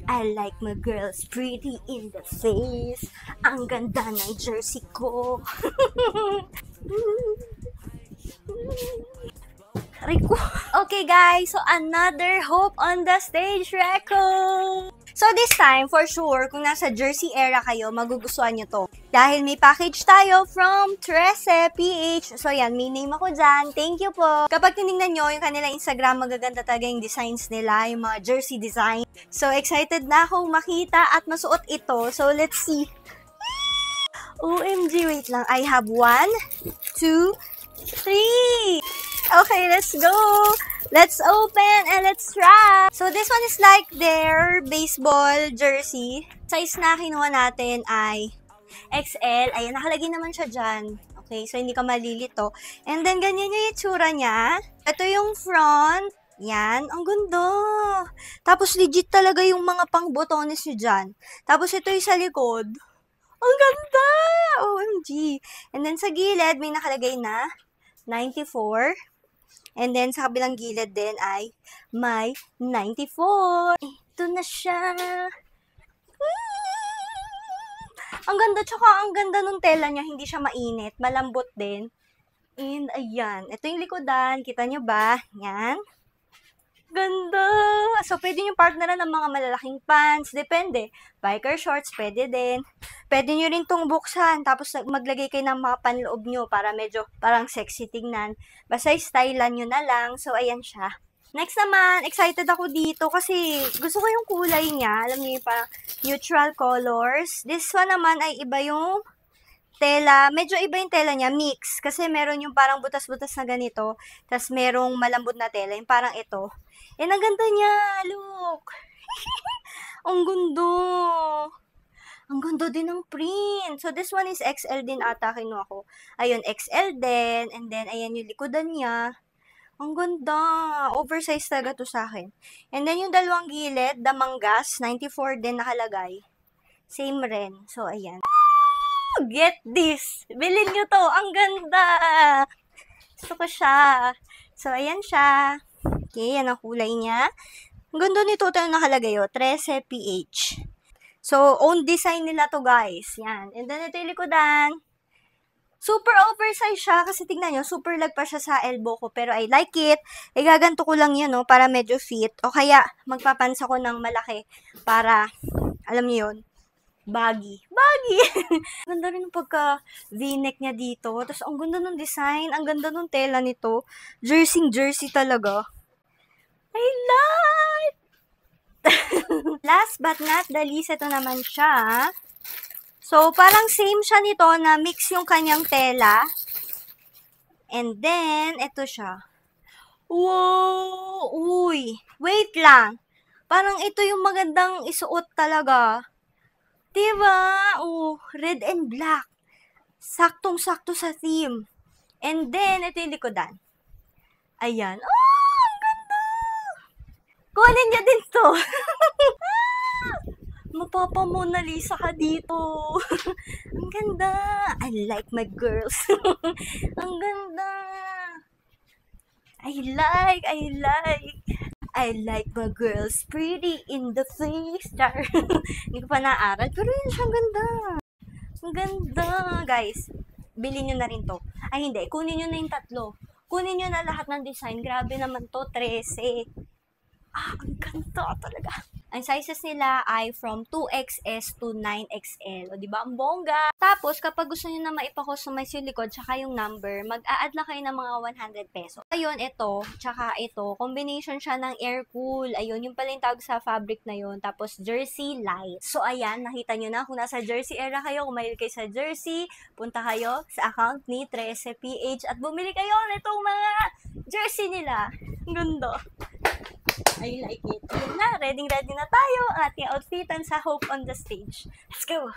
I like my girls pretty in the face. Ang ganda ng jersey ko. Rico. Okay guys, so another Hope on the Stage record. So this time, for sure, kung nasa Jersey era kayo, magugustuhan nyo to. Dahil may package tayo from Trece PH. So yan, may name ako dyan. Thank you po. Kapag tinignan nyo yung kanilang Instagram, magaganda talaga yung designs nila, yung mga jersey design. So excited na akong makita at masuot ito. So let's see. OMG, wait lang. I have 1, 2, 3. Okay, let's go. Let's open and let's try. So this one is like their baseball jersey. Size na kinuha natin ay XL. Ayan, nakalagay naman siya dyan. Okay, so hindi ka malilito. And then ganyan yung itsura niya. Ito yung front. Yan, ang ganda. Tapos legit talaga yung mga pang-botones nyo dyan. Tapos ito yung sa likod. Ang ganda! OMG. And then sa gilid, may nakalagay na 94. And then, sa kabilang gilid din ay may 94. Ito na siya. Ang ganda, tsaka ang ganda nung tela niya. Hindi siya mainit. Malambot din. And, ayan. Ito yung likodan. Kita nyo ba? Yan. Ganda! So, pwede nyo partneran ng mga malalaking pants. Depende. Biker shorts, pwede din. Pwede nyo rin itong buksan. Tapos, maglagay kayo ng mga panloob nyo para medyo parang sexy tignan. Basta stylean nyo na lang. So, ayan siya. Next naman, excited ako dito kasi gusto ko yung kulay niya. Alam niyo yung parang neutral colors. This one naman ay iba yung tela. Medyo iba yung tela niya. Mix. Kasi meron yung parang butas-butas na ganito. Tapos merong malambot na tela. Yung parang ito. And ang ganda niya. Look. Ang gundo. Ang ganda din ng print. So, this one is XL din ata kinuha ko. Ayun, XL din. And then, ayan yung likodan niya. Ang ganda. Oversized talaga to sa akin. And then, yung dalawang gilid, damanggas, 94 din nakalagay. Same rin. So, ayan. Get this! Bilhin nyo to. Ang ganda! Gusto ko siya. So, ayan siya. Okay, yan ang kulay niya. Ang ganda nito. Ito yung nakalagay, oh. Trece PH. So, own design nila to, guys. Yan. And then, ito yung likodan. Super oversized siya. Kasi tignan nyo, super lag pa siya sa elbow ko. Pero I like it. Igaganto ko lang yan, no, para medyo fit. O kaya, magpapansa ko ng malaki. Para, alam niyo yun, baggy. Baggy! Ganda rin yung pagka v-neck niya dito. Tapos, ang ganda ng design. Ang ganda ng tela nito. Jersey talaga. I like! Last but not the least, ito naman siya. So, parang same siya nito na mix yung kanyang tela. And then, ito siya. Wow! Uy! Wait lang. Parang ito yung magandang isuot talaga. Diba? Oh, red and black. Saktong-sakto sa theme. And then, ito yung likodan. Ayan. Oh! Ang ganda! Kunin niya din to. Mapapa Mona Lisa ka dito. Ang ganda. I like my girls. Ang ganda. I like my girls pretty in the face. Hindi ko pa naaral. Pero yun siya, ang ganda. Ang ganda. Guys, bilhin nyo na rin to. Ay, hindi. Kunin nyo na yung tatlo. Kunin nyo na lahat ng design. Grabe naman to. 13. Ang ganda talaga. Ang sizes nila ay from 2XS to 9XL. O, diba? Ang bongga. Tapos, kapag gusto nyo na maipa-customize yung likod tsaka yung number, mag-a-add lang kayo ng mga 100 pesos. Ayun, ito, tsaka ito, combination siya ng air-cool. Ayun, yung pala yung tawag sa fabric na yun. Tapos, jersey light. So, ayan, nakita nyo na. Kung nasa jersey era kayo, kung mahilig kayo sa jersey, punta kayo sa account ni Trece PH at bumili kayo nitong mga jersey nila. Ang ganda. I like it. Yun na, ready na tayo ang ating outfitan sa Hope on the Stage. Let's go!